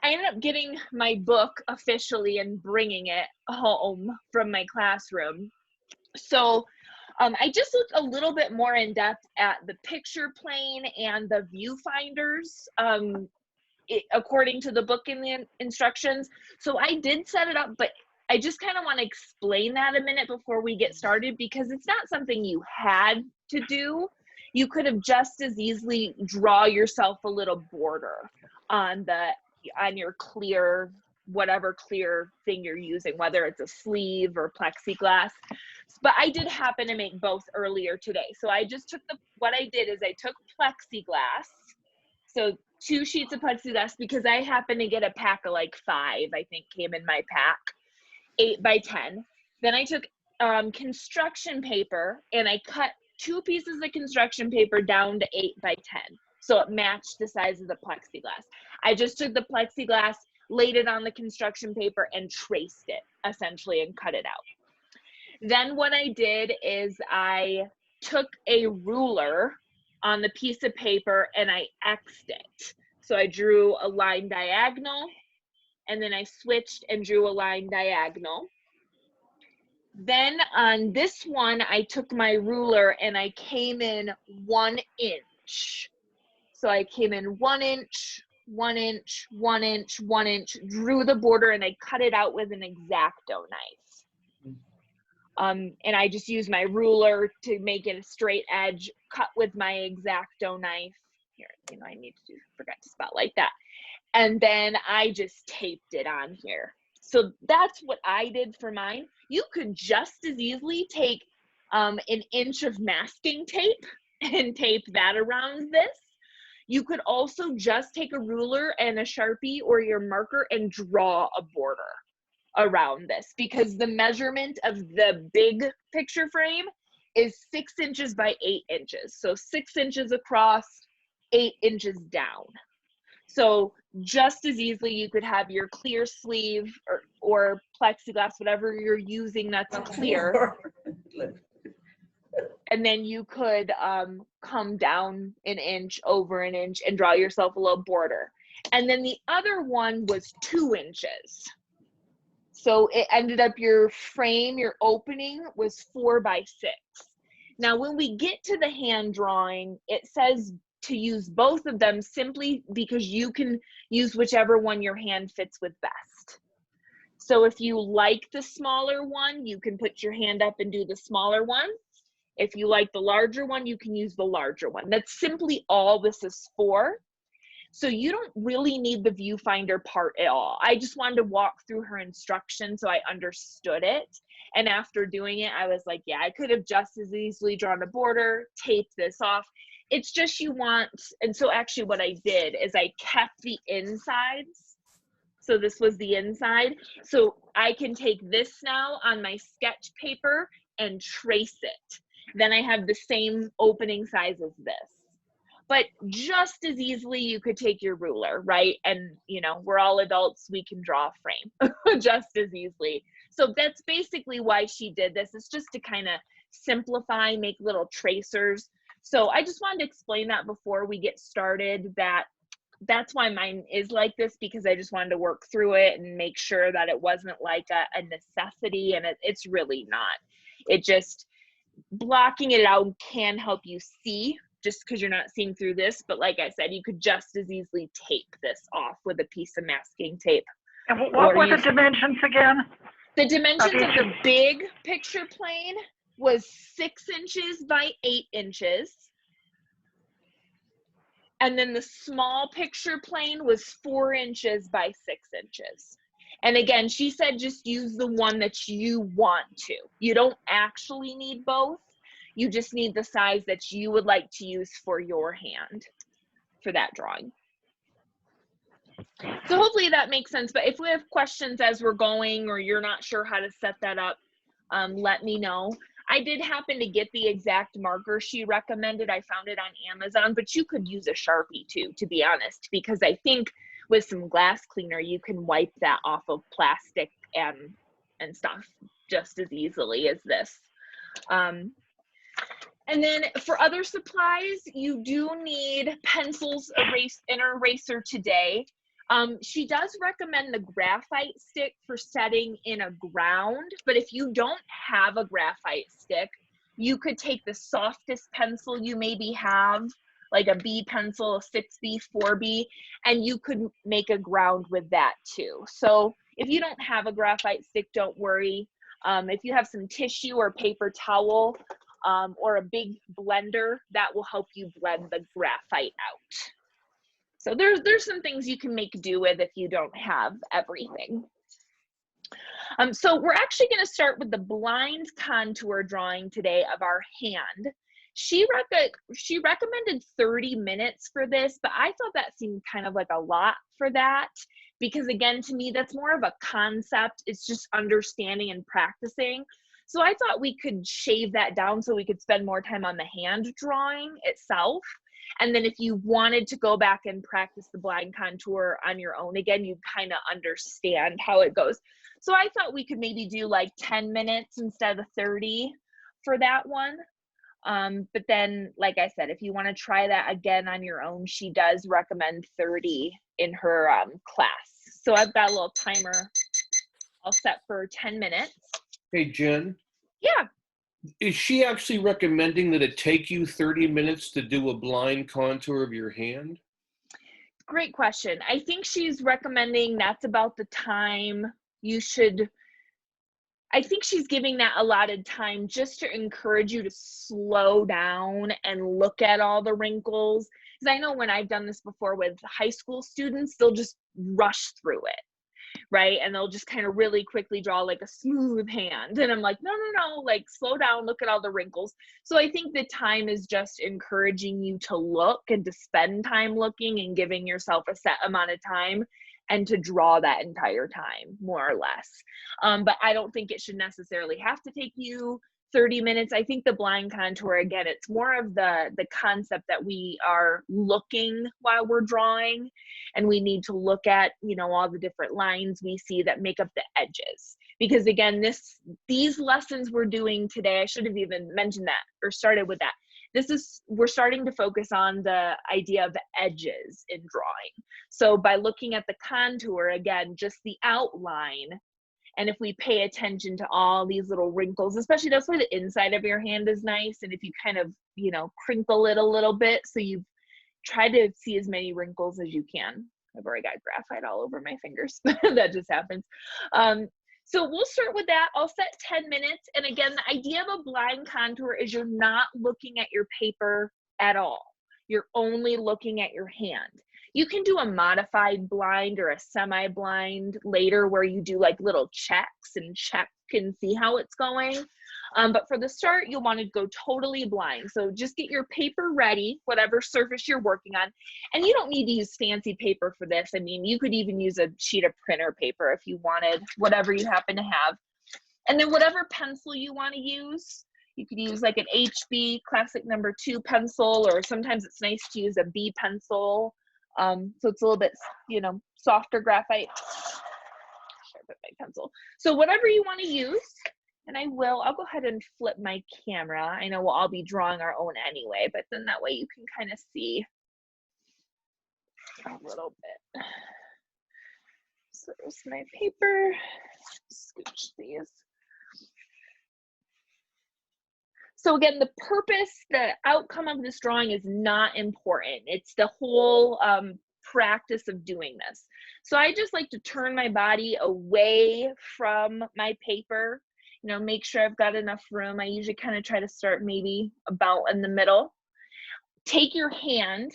I ended up getting my book officially and bringing it home from my classroom. So I just looked a little bit more in depth at the picture plane and the viewfinders according to the book and the instructions. So I did set it up, but I just kind of want to explain that a minute before we get started, because it's not something you had to do. You could have just as easily draw yourself a little border on your clear, whatever clear thing you're using, whether it's a sleeve or plexiglass. But I did happen to make both earlier today. So I just took what I did is I took plexiglass. So 2 sheets of plexiglass, because I happened to get a pack of like 5, I think came in my pack, 8 by 10. Then I took construction paper and I cut 2 pieces of construction paper down to 8 by 10. So it matched the size of the plexiglass. I just took the plexiglass, laid it on the construction paper and traced it essentially and cut it out. Then what I did is I took a ruler on the piece of paper and I X'd it. So I drew a line diagonal and then I switched and drew a line diagonal. Then on this one, I took my ruler and I came in 1 inch. So I came in 1 inch, 1 inch, 1 inch, 1 inch, drew the border, and I cut it out with an X-Acto knife. And I just used my ruler to make it a straight edge, cut with my X-Acto knife. Here, I need to forgot to spotlight that. And then I just taped it on here. So that's what I did for mine. You could just as easily take an inch of masking tape and tape that around this. You could also just take a ruler and a Sharpie or your marker and draw a border around this, because the measurement of the big picture frame is 6 inches by 8 inches. So 6 inches across, 8 inches down. So just as easily you could have your clear sleeve or plexiglass, whatever you're using that's clear. And then you could come down an inch, over an inch, and draw yourself a little border. And then the other one was 2 inches. So it ended up your frame, your opening was 4 by 6. Now, when we get to the hand drawing, it says to use both of them simply because you can use whichever one your hand fits with best. So if you like the smaller one, you can put your hand up and do the smaller one. If you like the larger one, you can use the larger one. That's simply all this is for. So you don't really need the viewfinder part at all. I just wanted to walk through her instructions so I understood it. And after doing it, I was like, yeah, I could have just as easily drawn a border, taped this off. It's just you want, and so actually what I did is I kept the insides. So this was the inside. So I can take this now on my sketch paper and trace it. Then I have the same opening size as this. But just as easily you could take your ruler, right? And we're all adults, we can draw a frame just as easily. So that's basically why she did this. It's just to kind of simplify, make little tracers. So I just wanted to explain that before we get started, that's why mine is like this, because I just wanted to work through it and make sure that it wasn't like a necessity, and it's really not. It just, blocking it out can help you see, just because you're not seeing through this. But like I said, you could just as easily tape this off with a piece of masking tape. And what were the dimensions again? The dimensions of the big picture plane was 6 inches by 8 inches. And then the small picture plane was 4 inches by 6 inches. And again, she said just use the one that you want to. You don't actually need both. You just need the size that you would like to use for your hand for that drawing. So hopefully that makes sense. But if we have questions as we're going, or you're not sure how to set that up, let me know. I did happen to get the exact marker she recommended. I found it on Amazon, but you could use a Sharpie too, to be honest, because I think with some glass cleaner, you can wipe that off of plastic and stuff just as easily as this. And then for other supplies, you do need pencils, an eraser today. She does recommend the graphite stick for setting in a ground, but if you don't have a graphite stick, you could take the softest pencil you maybe have, like a B pencil, a 6B, 4B, and you could make a ground with that too. So if you don't have a graphite stick, don't worry. If you have some tissue or paper towel or a big blender, that will help you blend the graphite out. So there's some things you can make do with if you don't have everything. So we're actually going to start with the blind contour drawing today of our hand. She recommended 30 minutes for this, but I thought that seemed kind of like a lot for that, because again, to me, that's more of a concept. It's just understanding and practicing. So I thought we could shave that down so we could spend more time on the hand drawing itself. And then if you wanted to go back and practice the blind contour on your own, again, you kind of understand how it goes. So I thought we could maybe do like 10 minutes instead of 30 for that one. But then, like I said, if you want to try that again on your own, she does recommend 30 in her class. So I've got a little timer I'll set for 10 minutes. Hey, Jen. Yeah. Is she actually recommending that it take you 30 minutes to do a blind contour of your hand? Great question. I think she's recommending that's about the time you should, I think she's giving that allotted time just to encourage you to slow down and look at all the wrinkles. Because I know when I've done this before with high school students, they'll just rush through it, right? And they'll just kind of really quickly draw like a smooth hand. And I'm like, no, like slow down, look at all the wrinkles. So I think the time is just encouraging you to look and to spend time looking and giving yourself a set amount of time and to draw that entire time, more or less. But I don't think it should necessarily have to take you 30 minutes. I think the blind contour, again, it's more of the concept that we are looking while we're drawing, and we need to look at, you know, all the different lines we see that make up the edges. Because again, these lessons we're doing today, I should have even mentioned that or started with that. We're starting to focus on the idea of edges in drawing. So by looking at the contour, again, just the outline, and if we pay attention to all these little wrinkles, especially that's why the inside of your hand is nice. And if you kind of, you know, crinkle it a little bit, so you try to see as many wrinkles as you can. I've already got graphite all over my fingers. That just happens. So we'll start with that. I'll set 10 minutes. And again, the idea of a blind contour is you're not looking at your paper at all. You're only looking at your hand. You can do a modified blind or a semi-blind later where you do like little checks and check and see how it's going. But for the start, you'll want to go totally blind. So just get your paper ready, whatever surface you're working on. And you don't need to use fancy paper for this. I mean, you could even use a sheet of printer paper if you wanted, whatever you happen to have. And then whatever pencil you want to use, you could use like an HB Classic #2 pencil, or sometimes it's nice to use a B pencil. So it's a little bit, you know, softer graphite. Sharpen my pencil. So whatever you want to use, and I'll go ahead and flip my camera. I know we'll all be drawing our own anyway, but then that way you can kind of see a little bit. So there's my paper. Scooch these. So again, the purpose, the outcome of this drawing is not important. It's the whole practice of doing this. So I just like to turn my body away from my paper, you know, make sure I've got enough room. I usually kind of try to start maybe about in the middle. Take your hand,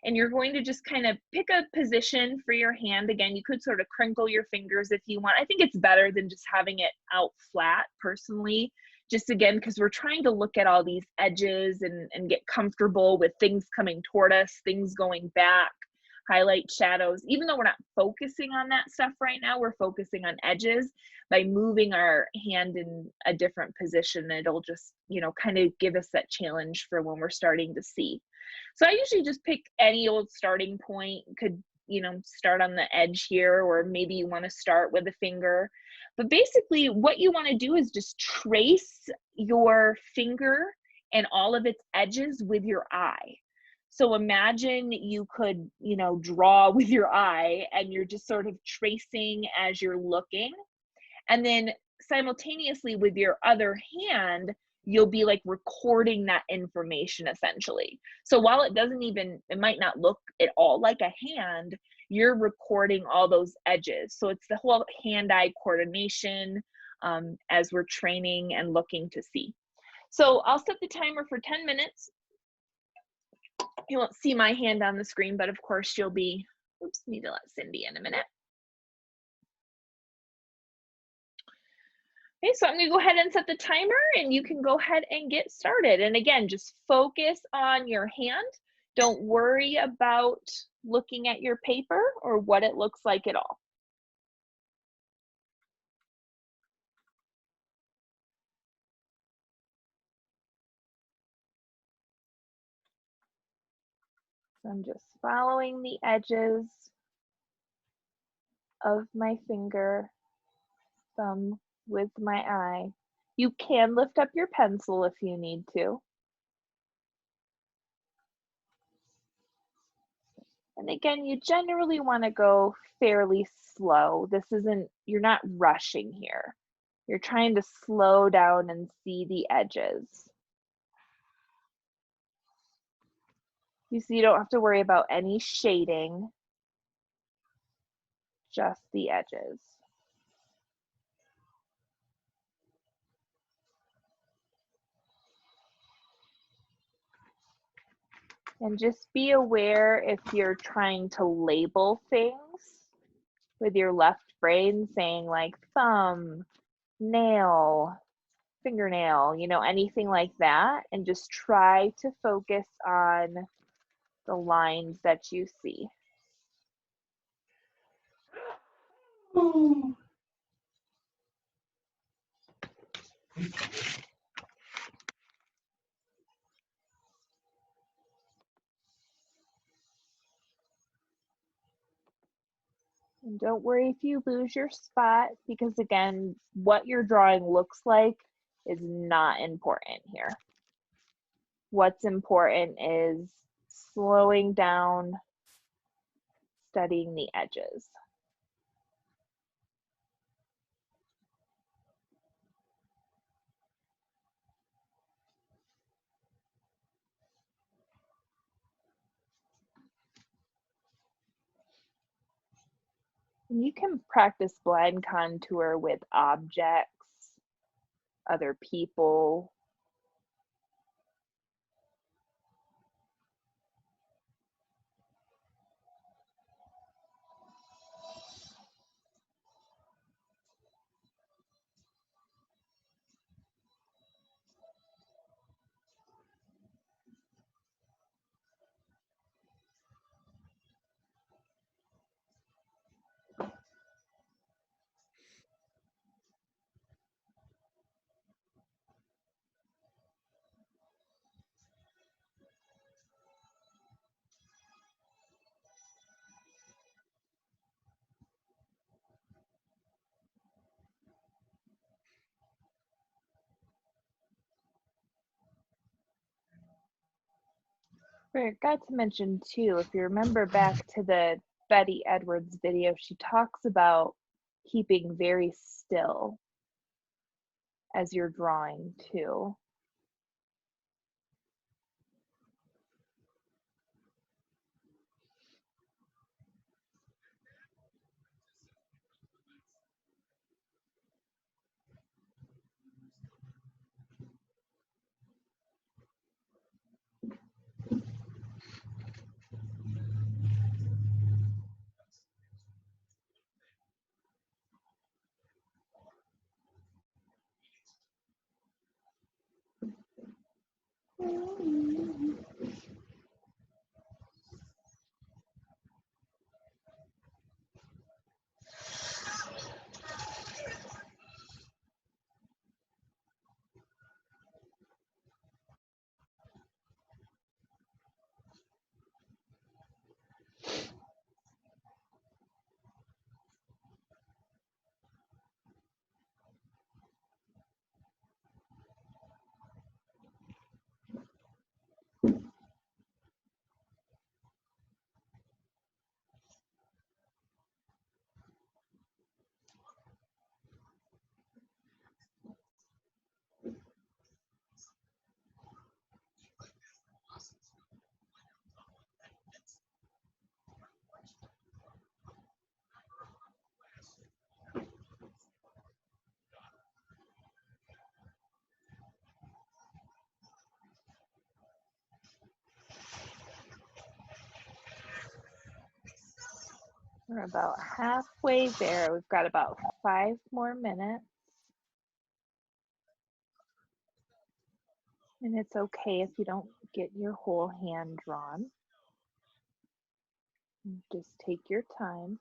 and you're going to just kind of pick a position for your hand. Again, you could sort of crinkle your fingers if you want. I think it's better than just having it out flat, personally. Just again, because we're trying to look at all these edges and get comfortable with things coming toward us, things going back, highlight, shadows. Even though we're not focusing on that stuff right now, we're focusing on edges. By moving our hand in a different position, it'll just, you know, kind of give us that challenge for when we're starting to see. So I usually just pick any old starting point. Could, you know, start on the edge here, or maybe you want to start with a finger. But basically what you want to do is just trace your finger and all of its edges with your eye. So imagine you could, you know, draw with your eye and you're just sort of tracing as you're looking. And then simultaneously with your other hand, you'll be like recording that information essentially. So while it doesn't even, it might not look at all like a hand, you're recording all those edges. So it's the whole hand-eye coordination as we're training and looking to see. So I'll set the timer for 10 minutes. You won't see my hand on the screen, but of course you'll be, oops, need to let Cindy in a minute. Okay, so I'm going to go ahead and set the timer and you can go ahead and get started. And again, just focus on your hand. Don't worry about looking at your paper or what it looks like at all. So I'm just following the edges of my finger, thumb with my eye. You can lift up your pencil if you need to. And again, you generally want to go fairly slow. This isn't, you're not rushing here. You're trying to slow down and see the edges. You see, you don't have to worry about any shading, just the edges. And just be aware if you're trying to label things with your left brain, saying like thumb, nail, fingernail, you know, anything like that, and just try to focus on the lines that you see. And don't worry if you lose your spot, because again, what your drawing looks like is not important here. What's important is slowing down, studying the edges. And you can practice blind contour with objects, other people. Forgot to mention too, if you remember back to the Betty Edwards video, she talks about keeping very still as you're drawing too. We're about halfway there. We've got about 5 more minutes. And it's okay if you don't get your whole hand drawn. Just take your time.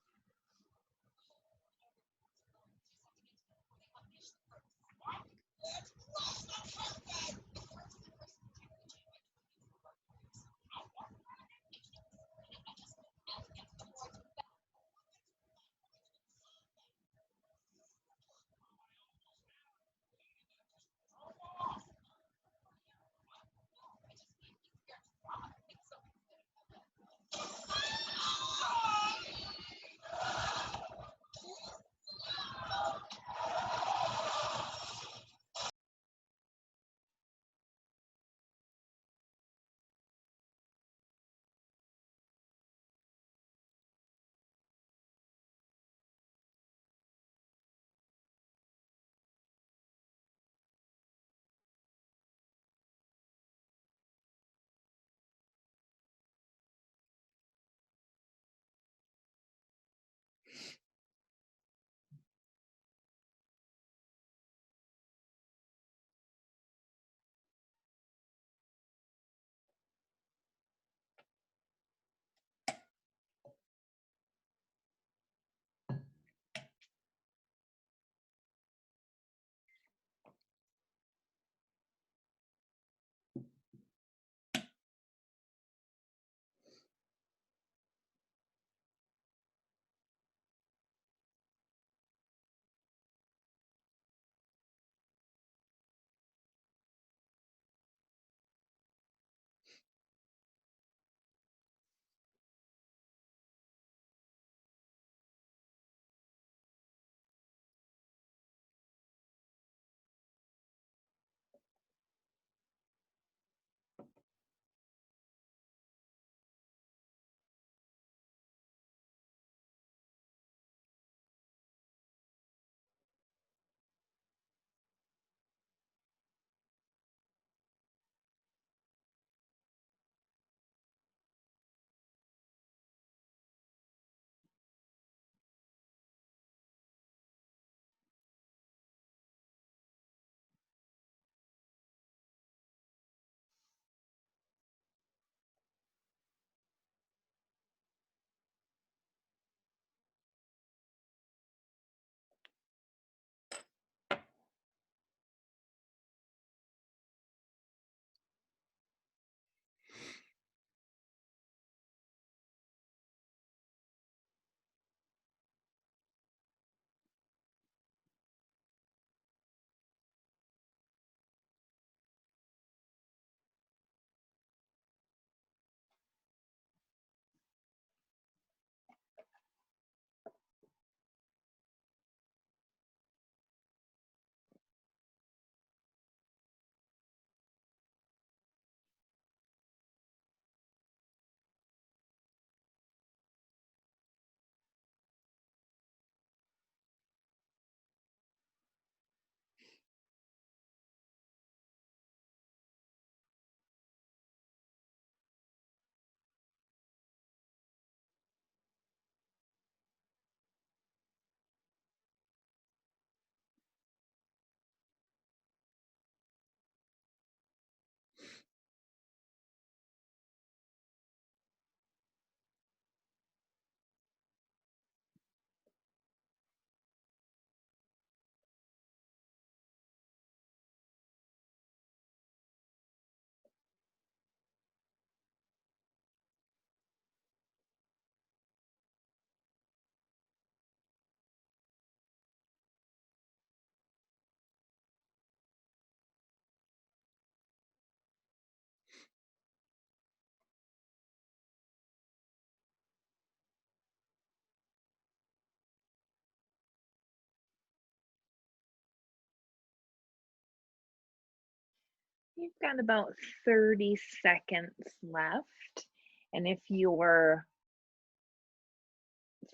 You've got about 30 seconds left. And if you're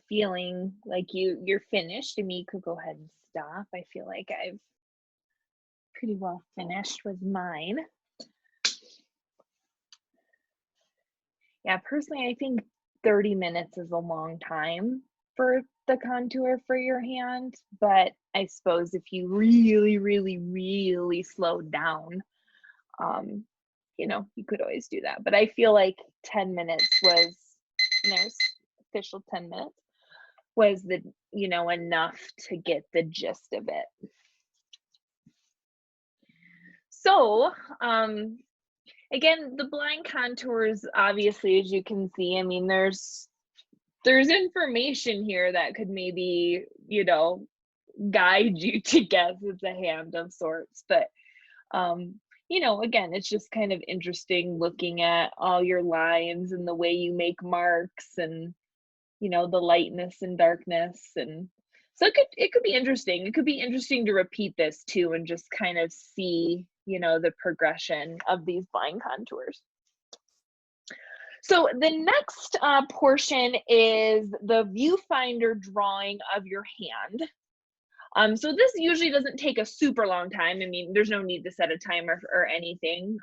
feeling like you're finished, I mean, you could go ahead and stop. I feel like I've pretty well finished with mine. Yeah, personally, I think 30 minutes is a long time. for the contour for your hand, but I suppose if you really, really, really slowed down, you know, you could always do that. But I feel like 10 minutes was, and there's official 10 minutes, was the, you know, enough to get the gist of it. So, again, the blind contours, obviously, as you can see, I mean, there's information here that could maybe, you know, guide you to guess it's a hand of sorts. But, you know, again, it's just kind of interesting looking at all your lines and the way you make marks and, you know, the lightness and darkness. And so it could be interesting. It could be interesting to repeat this too and just kind of see, you know, the progression of these blind contours. So the next portion is the viewfinder drawing of your hand. So this usually doesn't take a super long time. I mean, there's no need to set a timer or anything,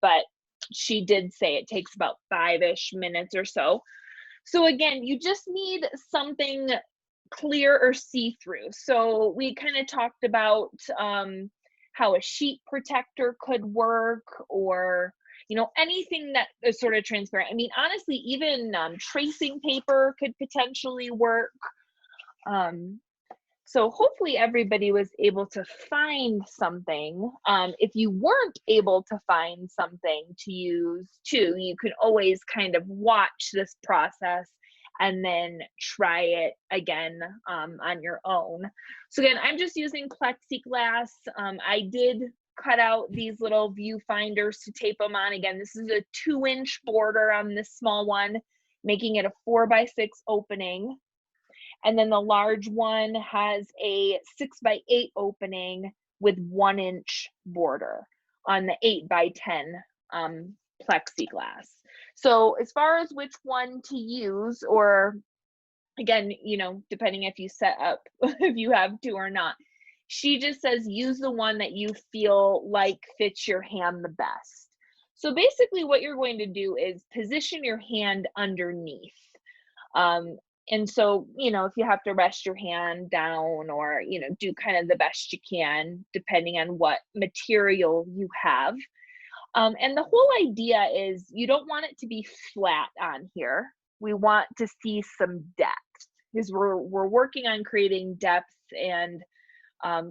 but she did say it takes about 5-ish minutes or so. So again, you just need something clear or see-through. So we kind of talked about how a sheet protector could work, or, you know, anything that is sort of transparent. I mean, honestly, even tracing paper could potentially work. So hopefully everybody was able to find something. If you weren't able to find something to use too, you can always kind of watch this process and then try it again on your own. So again, I'm just using plexiglass. I did cut out these little viewfinders to tape them on. Again, this is a 2-inch border on this small one, making it a 4x6 opening. And then the large one has a 6x8 opening with 1-inch border on the 8x10 plexiglass. So as far as which one to use, or again, you know, depending if you set up, if you have to or not, she just says use the one that you feel like fits your hand the best. So basically what you're going to do is position your hand underneath. And so, you know, if you have to rest your hand down, or, you know, do kind of the best you can, depending on what material you have. And the whole idea is you don't want it to be flat on here. We want to see some depth, because we're working on creating depth and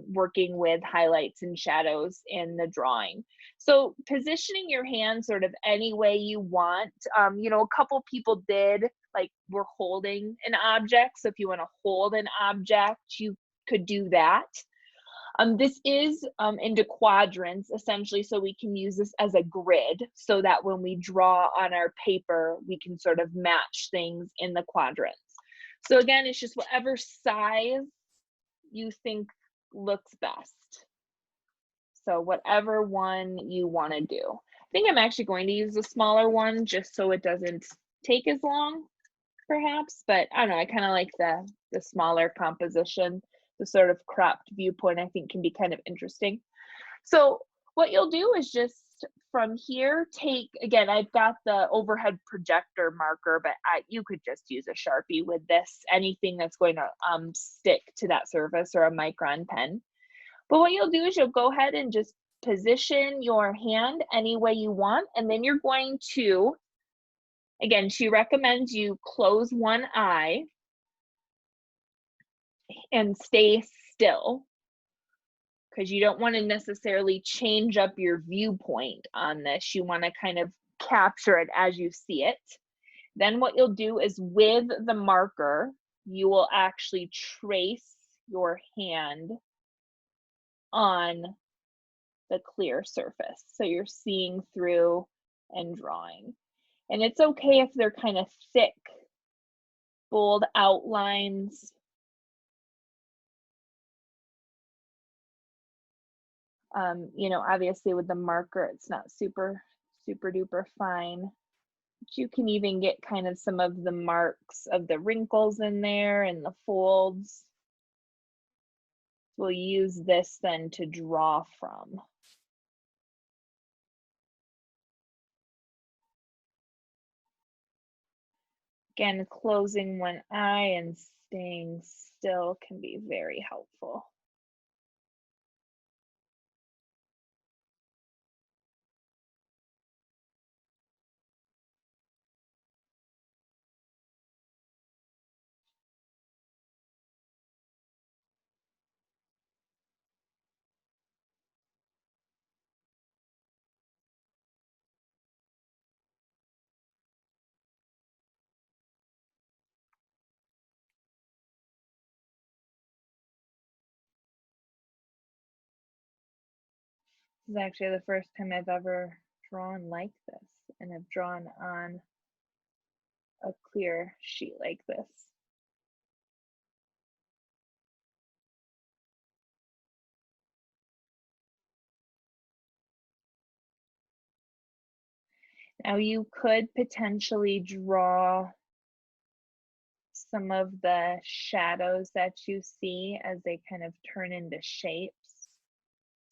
working with highlights and shadows in the drawing. So positioning your hand sort of any way you want. You know, a couple people did, like, we're holding an object. So if you want to hold an object, you could do that. This is into quadrants, essentially, so we can use this as a grid so that when we draw on our paper, we can sort of match things in the quadrants. So again, it's just whatever size you think looks best. So whatever one you want to do. I think I'm actually going to use the smaller one just so it doesn't take as long, perhaps, but I don't know, I kind of like the smaller composition. The sort of cropped viewpoint I think can be kind of interesting. So what you'll do is just from here take, again, I've got the overhead projector marker, but you could just use a Sharpie with this, anything that's going to stick to that surface, or a micron pen. But what you'll do is you'll go ahead and just position your hand any way you want, and then you're going to, again, she recommends you close one eye and stay still, because you don't want to necessarily change up your viewpoint on this. You want to kind of capture it as you see it. Then what you'll do is with the marker, you will actually trace your hand on the clear surface. So you're seeing through and drawing. And it's okay if they're kind of thick, bold outlines. You know, obviously with the marker, it's not super duper fine. But you can even get kind of some of the marks of the wrinkles in there and the folds. We'll use this then to draw from. Again, closing one eye and Staying still can be very helpful. This is actually the first time I've ever drawn like this, and I've drawn on a clear sheet like this. Now you could potentially draw some of the shadows that you see as they kind of turn into shapes,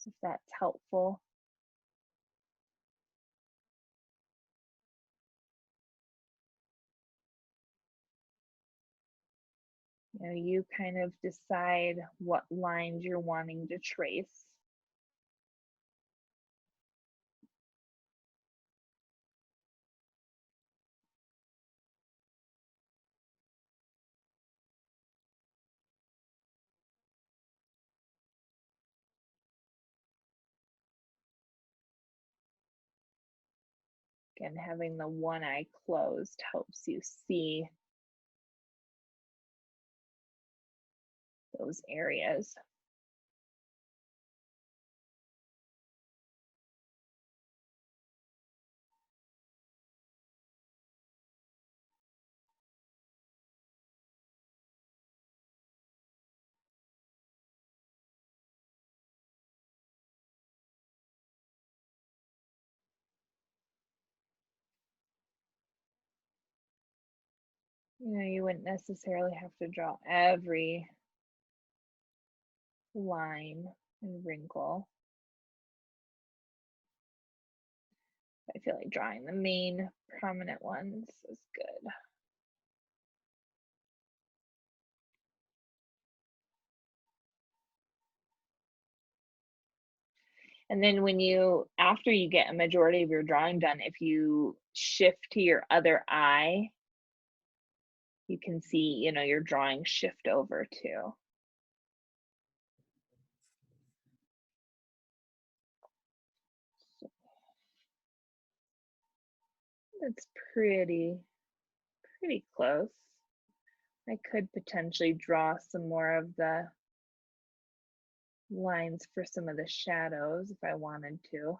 if that's helpful. You know, you kind of decide what lines you're wanting to trace. Again, having the one eye closed helps you see those areas. You know, you wouldn't necessarily have to draw every line and wrinkle. I feel like drawing the main prominent ones is good. And then when you, after you get a majority of your drawing done, if you shift to your other eye, you can see, you know, your drawing shift over too. That's pretty close. I could potentially draw some more of the lines for some of the shadows if I wanted to.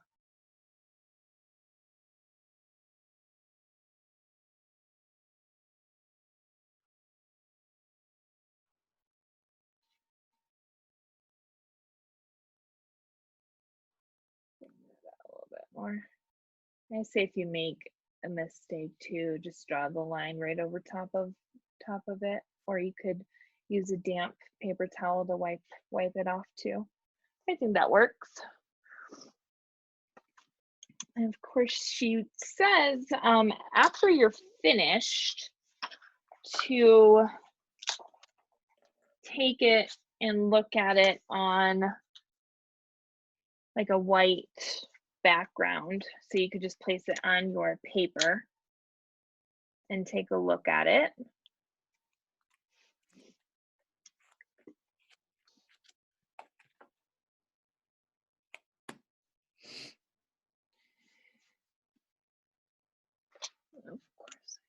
A little bit more. I say if you make a mistake too, just draw the line right over top of it, or you could use a damp paper towel to wipe it off too. I think that works. And of course, she says after you're finished to take it and look at it on like a white background. So you could just place it on your paper and take a look at it. Of course,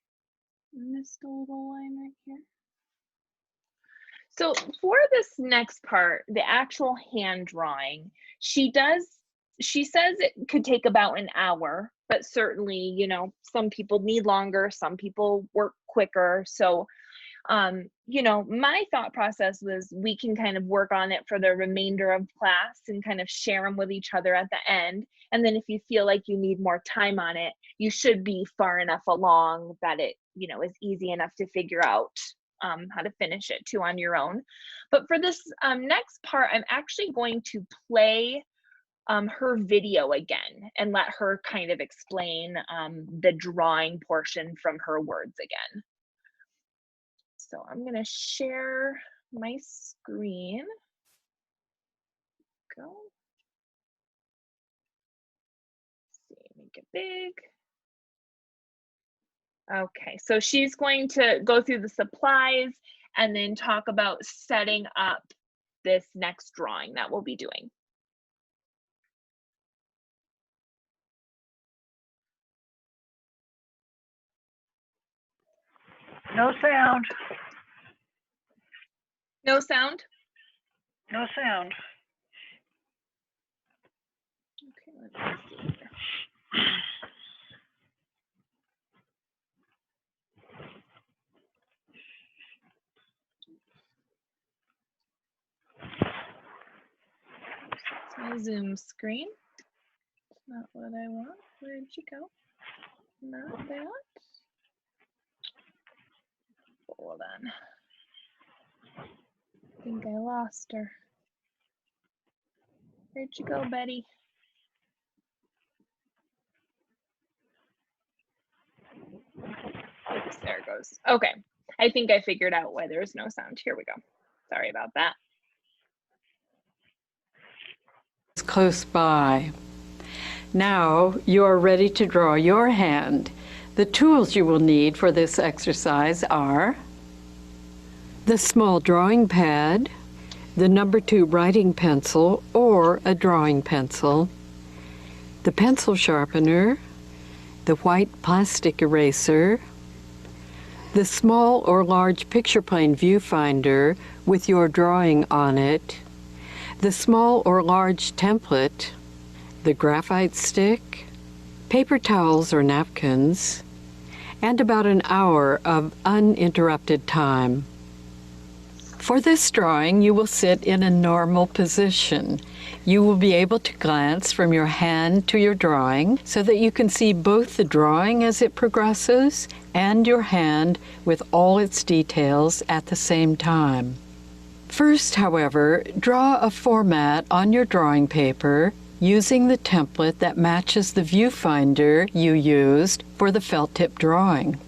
I missed a little line right here. So for this next part, the actual hand drawing, she says it could take about an hour, but certainly, you know, some people need longer, some people work quicker. So, you know, my thought process was we can kind of work on it for the remainder of class and kind of share them with each other at the end. And then if you feel like you need more time on it, you should be far enough along that it, you know, is easy enough to figure out how to finish it too on your own. But for this next part, I'm actually going to play her video again and let her kind of explain the drawing portion from her words again. So I'm going to share my screen. Go. Let's see, make it big. Okay, so she's going to go through the supplies and then talk about setting up this next drawing that we'll be doing. No sound. No sound? No sound. Okay, let me see here. It's my Zoom screen. It's not what I want. Where'd you go? Not that. Hold on. I think I lost her. Where'd you go, Betty? Oops, there it goes. Okay, I think I figured out why there's no sound. Here we go. Sorry about that. It's close by. Now you are ready to draw your hand. The tools you will need for this exercise are the small drawing pad, the number 2 writing pencil or a drawing pencil, the pencil sharpener, the white plastic eraser, the small or large picture plane viewfinder with your drawing on it, the small or large template, the graphite stick, paper towels or napkins, and about an hour of uninterrupted time. For this drawing, you will sit in a normal position. You will be able to glance from your hand to your drawing so that you can see both the drawing as it progresses and your hand with all its details at the same time. First, however, draw a format on your drawing paper using the template that matches the viewfinder you used for the felt tip drawing.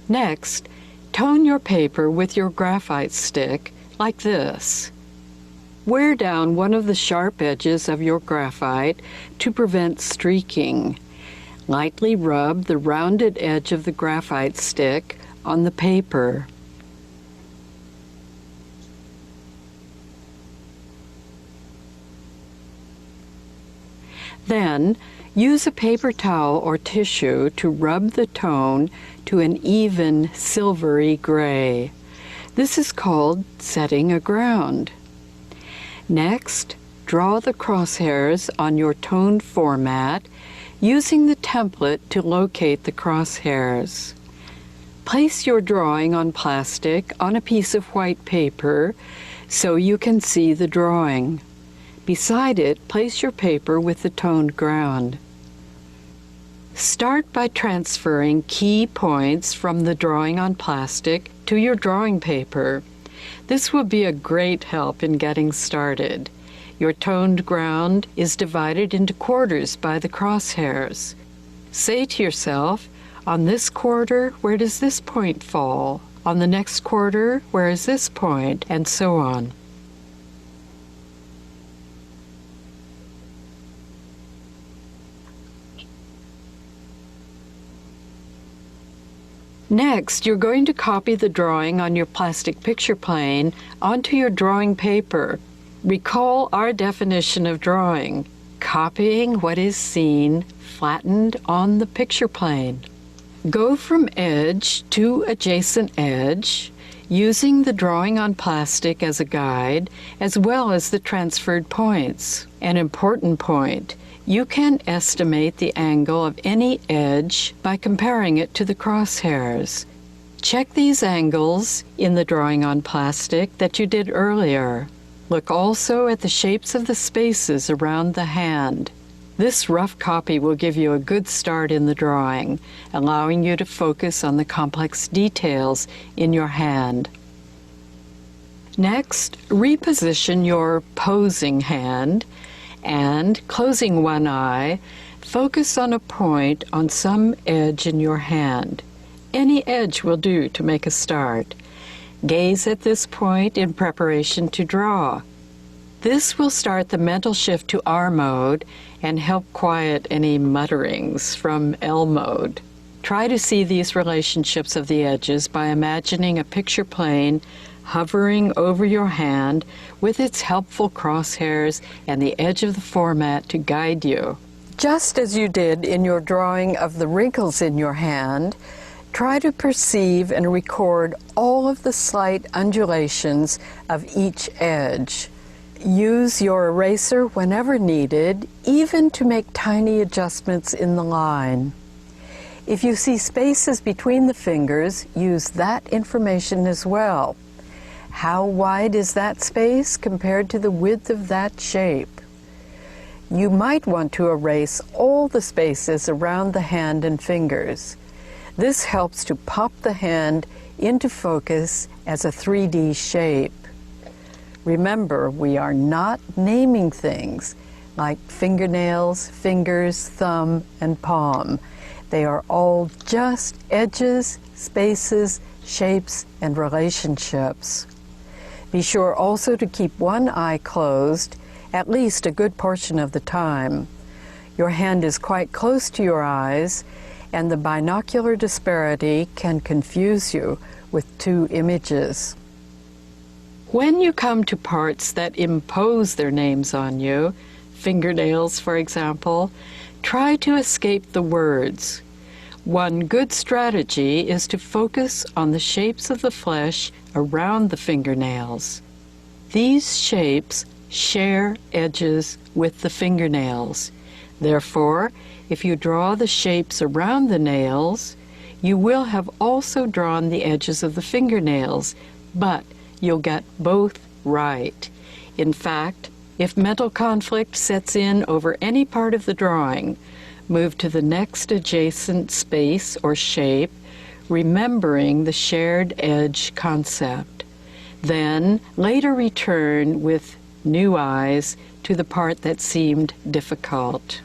Next, tone your paper with your graphite stick like this. Wear down one of the sharp edges of your graphite to prevent streaking. Lightly rub the rounded edge of the graphite stick on the paper. Then, use a paper towel or tissue to rub the tone to an even silvery gray. This is called setting a ground. Next, draw the crosshairs on your toned format using the template to locate the crosshairs. Place your drawing on plastic on a piece of white paper so you can see the drawing. Beside it, place your paper with the toned ground. Start by transferring key points from the drawing on plastic to your drawing paper. This will be a great help in getting started. Your toned ground is divided into quarters by the crosshairs. Say to yourself, on this quarter, where does this point fall? On the next quarter, where is this point? And so on. Next, you're going to copy the drawing on your plastic picture plane onto your drawing paper. Recall our definition of drawing: copying what is seen flattened on the picture plane. Go from edge to adjacent edge, using the drawing on plastic as a guide, as well as the transferred points. An important point: you can estimate the angle of any edge by comparing it to the crosshairs. Check these angles in the drawing on plastic that you did earlier. Look also at the shapes of the spaces around the hand. This rough copy will give you a good start in the drawing, allowing you to focus on the complex details in your hand. Next, reposition your posing hand and, closing one eye, focus on a point on some edge in your hand. Any edge will do to make a start. Gaze at this point in preparation to draw. This will start the mental shift to R mode and help quiet any mutterings from L mode. Try to see these relationships of the edges by imagining a picture plane hovering over your hand with its helpful crosshairs and the edge of the format to guide you. Just as you did in your drawing of the wrinkles in your hand, try to perceive and record all of the slight undulations of each edge. Use your eraser whenever needed, even to make tiny adjustments in the line. If you see spaces between the fingers, use that information as well. How wide is that space compared to the width of that shape? You might want to erase all the spaces around the hand and fingers. This helps to pop the hand into focus as a 3D shape. Remember, we are not naming things like fingernails, fingers, thumb, and palm. They are all just edges, spaces, shapes, and relationships. Be sure also to keep one eye closed at least a good portion of the time. Your hand is quite close to your eyes, and the binocular disparity can confuse you with two images. When you come to parts that impose their names on you, fingernails for example, try to escape the words. One good strategy is to focus on the shapes of the flesh around the fingernails. These shapes share edges with the fingernails. Therefore, if you draw the shapes around the nails, you will have also drawn the edges of the fingernails, but you'll get both right. In fact, if mental conflict sets in over any part of the drawing, move to the next adjacent space or shape, remembering the shared edge concept. Then later return with new eyes to the part that seemed difficult.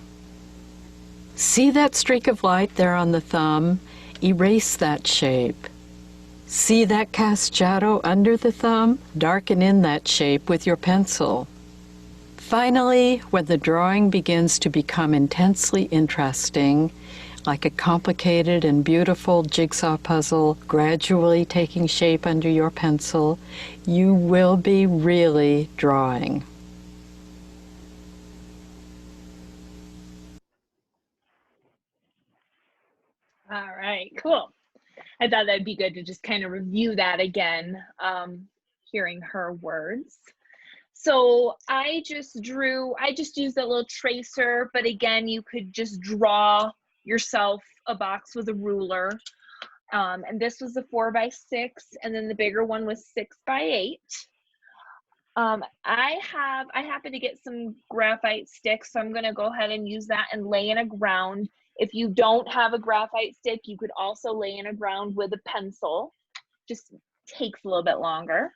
See that streak of light there on the thumb? Erase that shape. See that cast shadow under the thumb? Darken in that shape with your pencil. Finally, when the drawing begins to become intensely interesting, like a complicated and beautiful jigsaw puzzle gradually taking shape under your pencil, you will be really drawing. All right, cool. I thought that'd be good to just kind of review that again, hearing her words. So I just used that little tracer, but again, you could just draw yourself a box with a ruler. And this was a 4x6, and then the bigger one was 6x8. I happen to get some graphite sticks, so I'm gonna go ahead and use that and lay in a ground. If you don't have a graphite stick, you could also lay in a ground with a pencil. Just takes a little bit longer.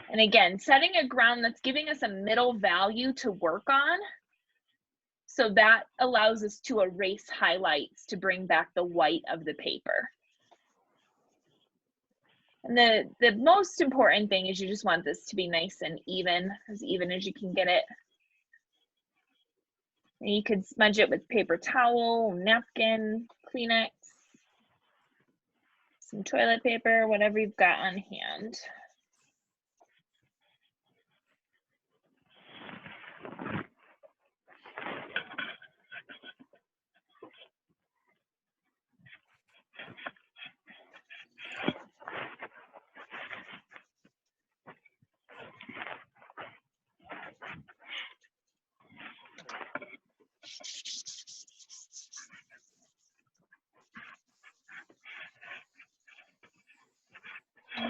And again, setting a ground that's giving us a middle value to work on. So that allows us to erase highlights to bring back the white of the paper. And the most important thing is you just want this to be nice and even as you can get it. And you could smudge it with paper towel, napkin, Kleenex, some toilet paper, whatever you've got on hand.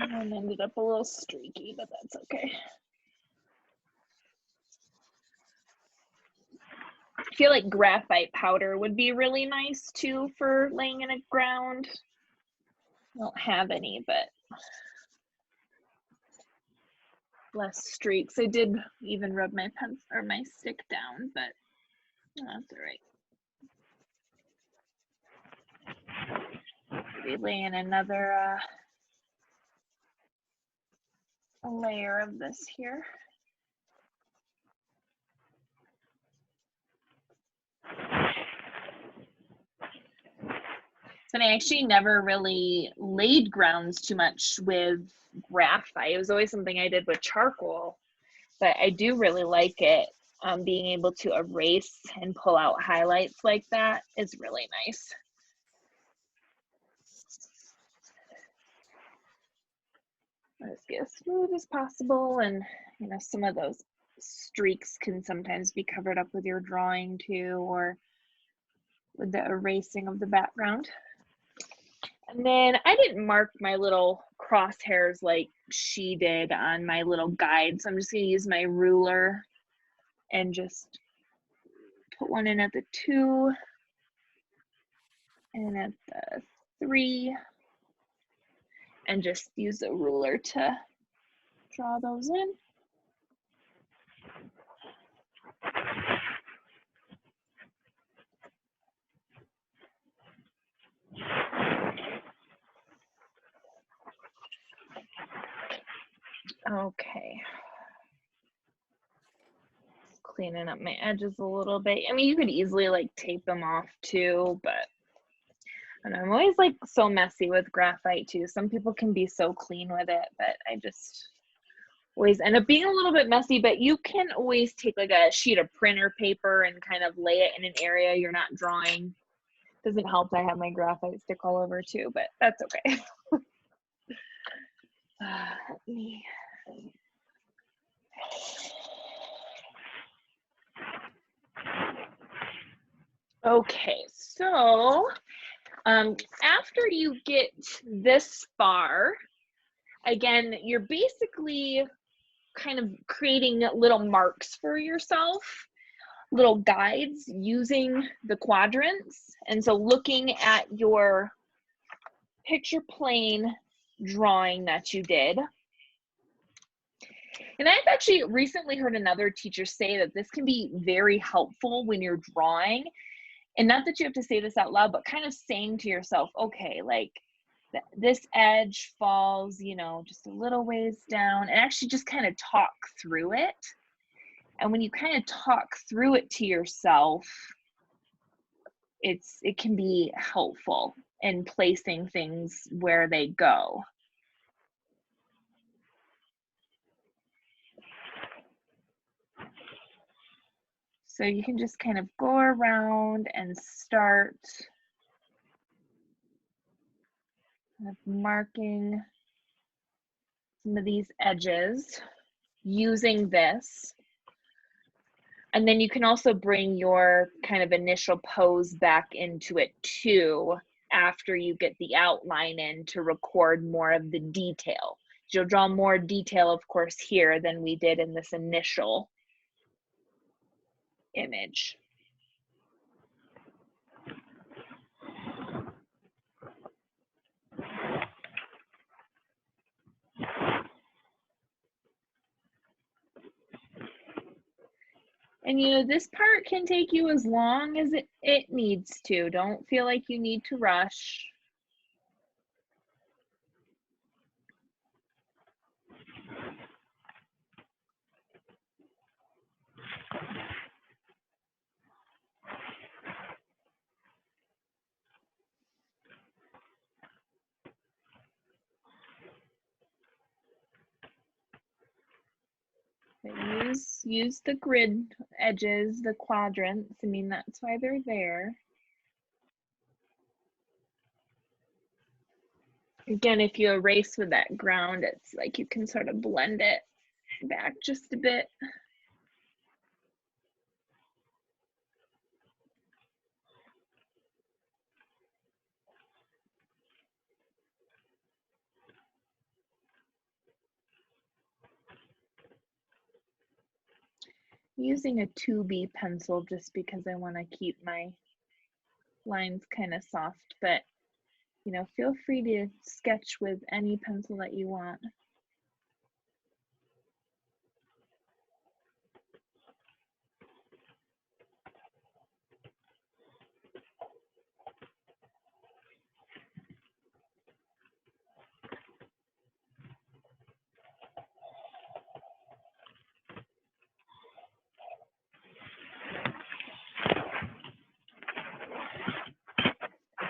And ended up a little streaky, but that's okay. I feel like graphite powder would be really nice too for laying in a ground. I don't have any, but less streaks. I did even rub my pen or my stick down, but that's all right. Maybe lay in another layer of this here. So I actually never really laid grounds too much with graphite. It was always something I did with charcoal, but I do really like it. Being able to erase and pull out highlights like that is really nice. Let's get as smooth as possible, and you know, some of those streaks can sometimes be covered up with your drawing too, or with the erasing of the background. And then I didn't mark my little crosshairs like she did on my little guide, so I'm just going to use my ruler and just put one in at the 2 and at the 3, and just use the ruler to draw those in. Okay. Cleaning up my edges a little bit. I mean, you could easily like tape them off too, but and I'm always like so messy with graphite too. Some people can be so clean with it, but I just always end up being a little bit messy. But you can always take like a sheet of printer paper and kind of lay it in an area you're not drawing. Doesn't help that I have my graphite stick all over too, but that's okay. Let me. Okay, so after you get this far, again, you're basically kind of creating little marks for yourself, little guides using the quadrants. And so looking at your picture plane drawing that you did. And I've actually recently heard another teacher say that this can be very helpful when you're drawing. And not that you have to say this out loud, but kind of saying to yourself, okay, like this edge falls, you know, just a little ways down, and actually just kind of talk through it. And when you kind of talk through it to yourself, it can be helpful in placing things where they go. So you can just kind of go around and start marking some of these edges using this. And then you can also bring your kind of initial pose back into it too after you get the outline in to record more of the detail. You'll draw more detail, of course, here than we did in this initial image. And you know, this part can take you as long as it needs to. Don't feel like you need to rush. Use the grid edges, the quadrants. I mean, that's why they're there. Again, if you erase with that ground, it's like you can sort of blend it back just a bit. Using a 2B pencil just because I want to keep my lines kind of soft, but you know, feel free to sketch with any pencil that you want.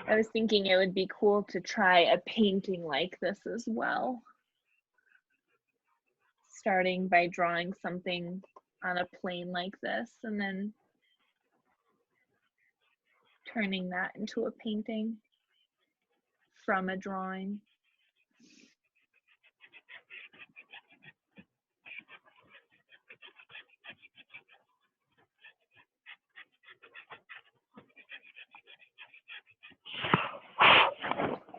I was thinking it would be cool to try a painting like this as well. Starting by drawing something on a plane like this and then turning that into a painting from a drawing.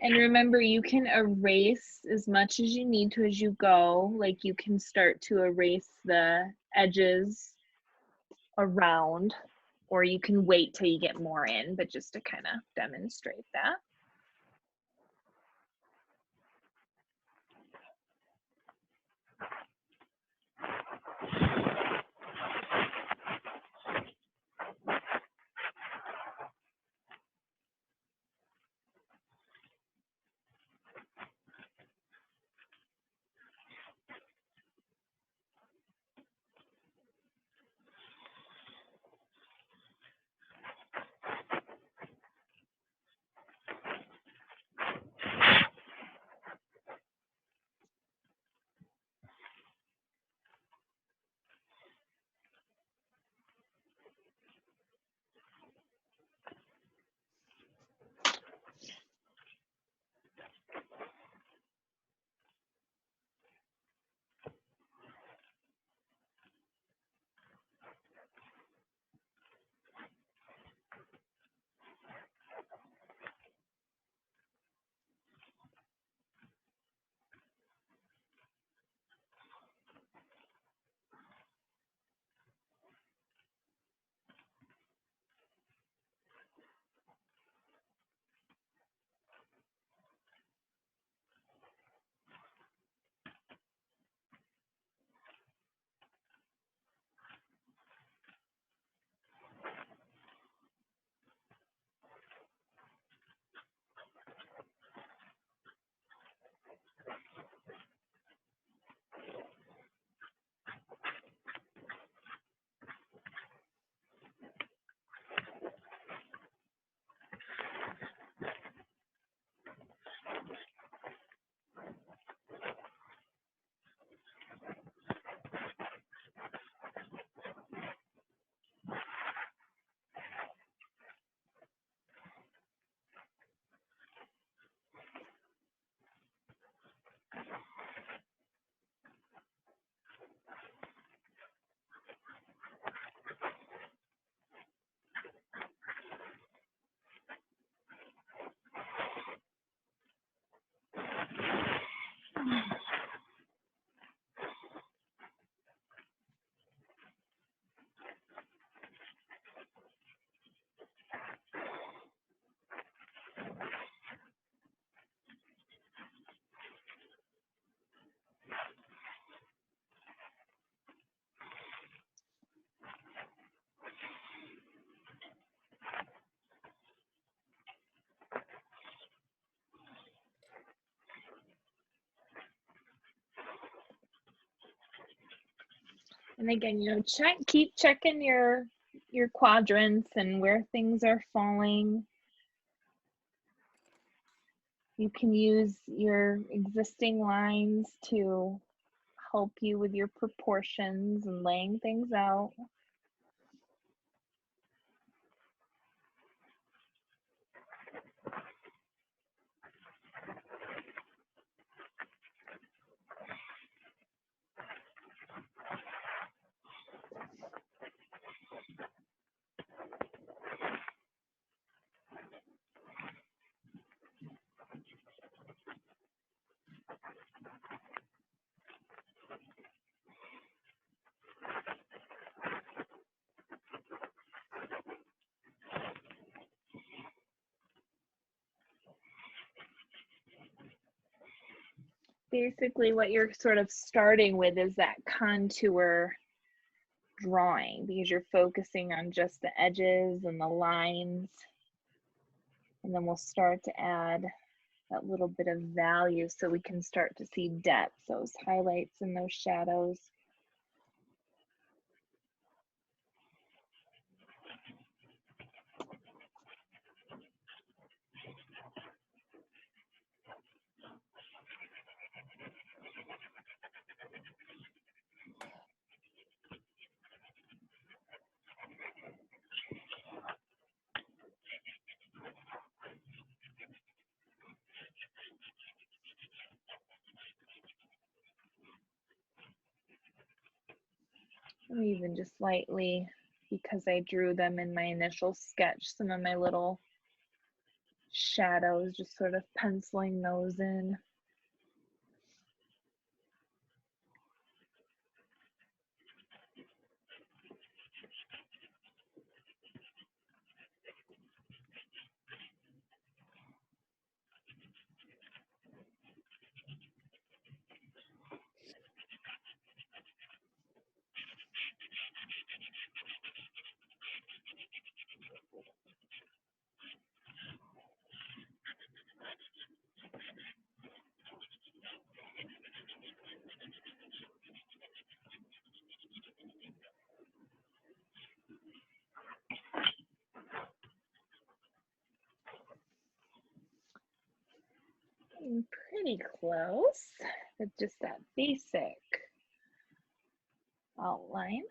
And remember, you can erase as much as you need to as you go. Like you can start to erase the edges around, or you can wait till you get more in, but just to kind of demonstrate that. And again, you know, keep checking your quadrants and where things are falling. You can use your existing lines to help you with your proportions and laying things out. basically what you're sort of starting with is that contour drawing, because you're focusing on just the edges and the lines. And then we'll start to add that little bit of value so we can start to see depth, those highlights and those shadows. Or even just lightly, because I drew them in my initial sketch, some of my little shadows, just sort of penciling those in. Getting pretty close with just that basic outline.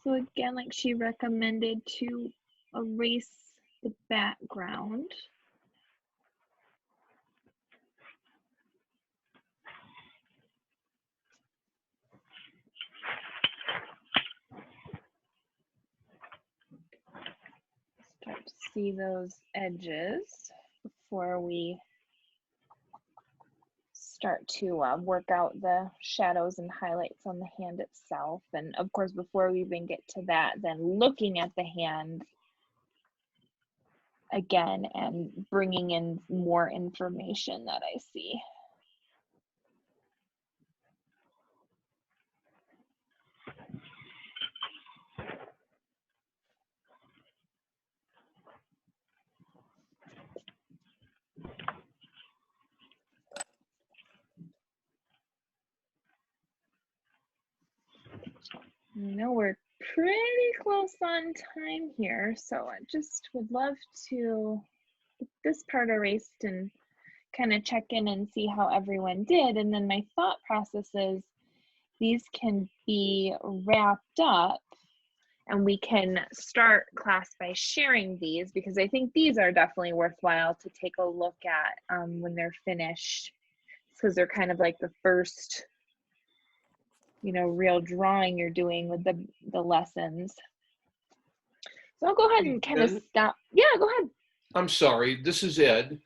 So again, like she recommended, to erase the background. Start to see those edges before we start to work out the shadows and highlights on the hand itself. And of course, before we even get to that, then looking at the hand again and bringing in more information that I see. You know, we're pretty close on time here, so I just would love to get this part erased and kind of check in and see how everyone did. And then my thought process is these can be wrapped up and we can start class by sharing these, because I think these are definitely worthwhile to take a look at when they're finished, because they're kind of like the first, you know, real drawing you're doing with the lessons. So I'll go ahead and kind of stop. Yeah, go ahead. I'm sorry, this is Ed.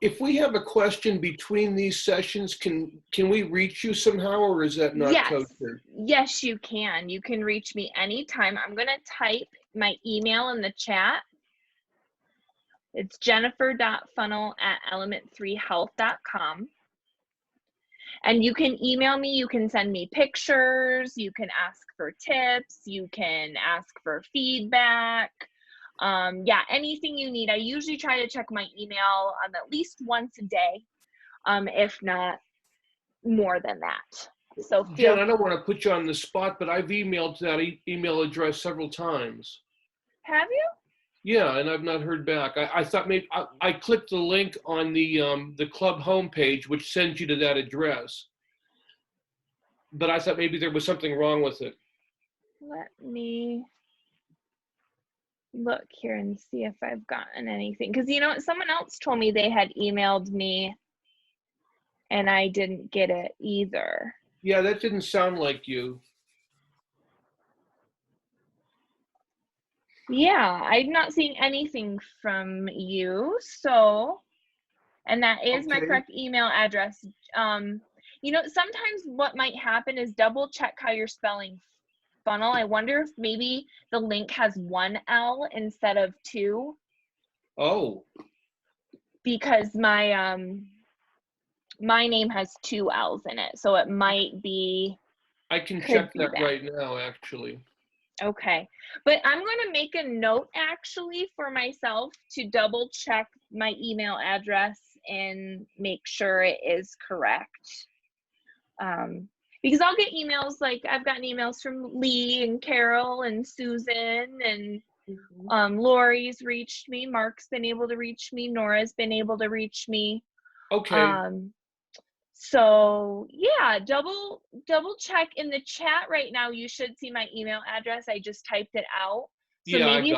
If we have a question between these sessions, can we reach you somehow, or is that not kosher? Yes, you can. You can reach me anytime. I'm going to type my email in the chat. It's jennifer.funnel@element3health.com. And you can email me, you can send me pictures, you can ask for tips, you can ask for feedback. Yeah, anything you need. I usually try to check my email at least once a day, if not more than that. So Jen, I don't want to put you on the spot, but I've emailed that email address several times. Have you? Yeah, and I've not heard back. I thought maybe I clicked the link on the club homepage, which sends you to that address. But I thought maybe there was something wrong with it. Let me look here and see if I've gotten anything. Because, you know, someone else told me they had emailed me and I didn't get it either. Yeah, that didn't sound like you. Yeah, I'm not seeing anything from you. So, and that is my correct email address. You know, sometimes what might happen is double check how you're spelling funnel. I wonder if maybe the link has one L instead of two. Oh. Because my my name has 2 L's in it, so it might be, I can could check be that that. right now, actually. Okay, but I'm going to make a note actually for myself to double check my email address and make sure it is correct. Because I'll get emails, like I've gotten emails from Lee and Carol and Susan, and Lori's reached me, Mark's been able to reach me, Nora's been able to reach me. Okay. So yeah, double check in the chat right now. You should see my email address. I just typed it out. So Yeah, I maybe got